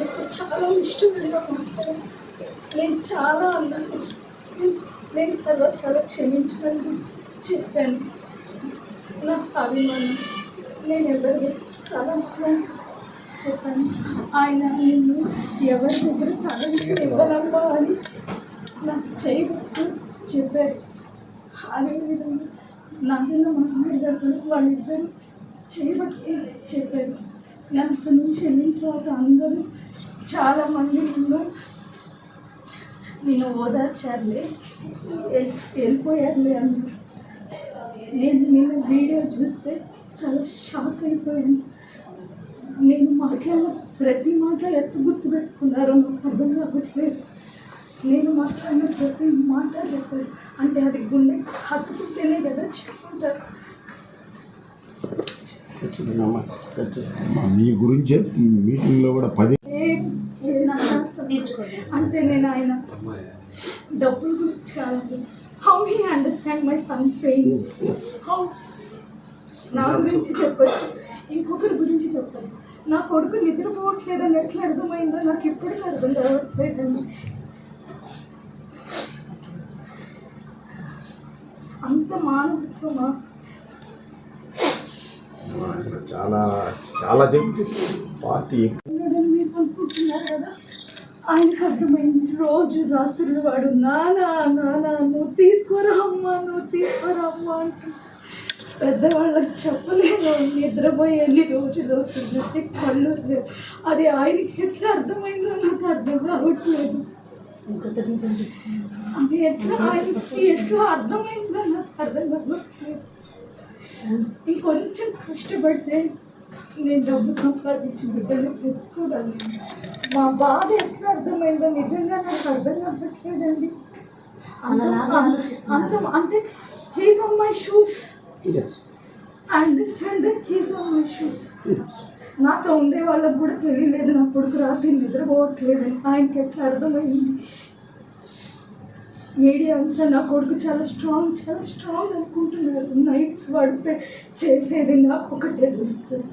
నాకు చాలా ఇష్టమైన మాట. నేను చాలా అన్నాను. నేను తర్వాత చాలా క్షమించమని చెప్పాను. నా అభిమానం నేను ఎవరికి చాలా మంచి చెప్పాను. ఆయన నిన్ను ఎవరి దగ్గర తలంచి ఇవ్వనమ్మా అని నాకు చేయబట్టు చెప్పారు. అదేవిధంగా నాన్న మామయ్య గారు వాళ్ళిద్దరూ చేయబట్టి చెప్పారు. నేను అక్కడి నుంచి వెళ్ళిన తర్వాత అందరూ చాలామంది నేను ఓదార్చారులే, వెళ్ళిపోయారులే అన్నారు. నేను వీడియో చూస్తే చాలా షాక్ అయిపోయాను. నేను మాట్లాడిన ప్రతి మాట ఎట్లా గుర్తుపెట్టుకున్నారో నాకు అర్థం కావట్లేదు. నేను మాట్లాడిన ప్రతి మాట చెప్పారు. అంటే అది గుండె హత్తుకుంటేనే కదా చెప్పుకుంటారు. మీ గురించి మీటింగ్లో కూడా 10 అంటే నేను ఆయన డబ్బుల గురించి కాదు, how he understand my son pain, how నా గురించి చెప్పచ్చు, ఇంకొకరి గురించి చెప్పాలి. నా కొడుకు నిద్రపోవట్లేదని ఎట్లా అర్థమైందో నాకు ఇప్పటికీ అర్థం కావట్లేదండి. అంత మానవత్వమా? చాలా చాలా పార్టీ మీరు అనుకుంటున్నారు కదా. ఆయనకు అర్థమైంది. రోజు రాత్రులు వాడు నానా నానా నువ్వు తీసుకోరా అమ్మా, నువ్వు తీసుకోరా అమ్మా అంటు పెద్దవాళ్ళకి చెప్పలేదు. నిద్రపోయి ఎన్ని రోజులు అవుతుంది, కళ్ళు లేవు. అది ఆయనకి ఎట్లా అర్థమైందో నాకు అర్థం కావట్లేదు. అది ఎట్లా ఆయనకి ఎట్లా అర్థమైందో నాకు అర్థం కావట్లేదు. ఇంకొంచెం కష్టపడితే నేను డబ్బు సంపాదించి బిడ్డలు పెట్టుకోగలను. మా బాధ ఎట్లా అర్థమైందో నిజంగా నాకు అర్థం కావట్లేదండి. అంటే he's on my shoes. I understand that he's on my shoes. నాతో ఉండే వాళ్ళకు కూడా తెలియలేదు నా కొడుకు రాత్రి నిద్రపోవట్లేదని. ఆయనకి ఎట్లా అర్థమైంది? మీడియా అంతా నా కొడుకు చాలా స్ట్రాంగ్ అనుకుంటున్నారు. నైట్స్ వాడు చేసేది నాకు ఒకటే తెలుస్తుంది.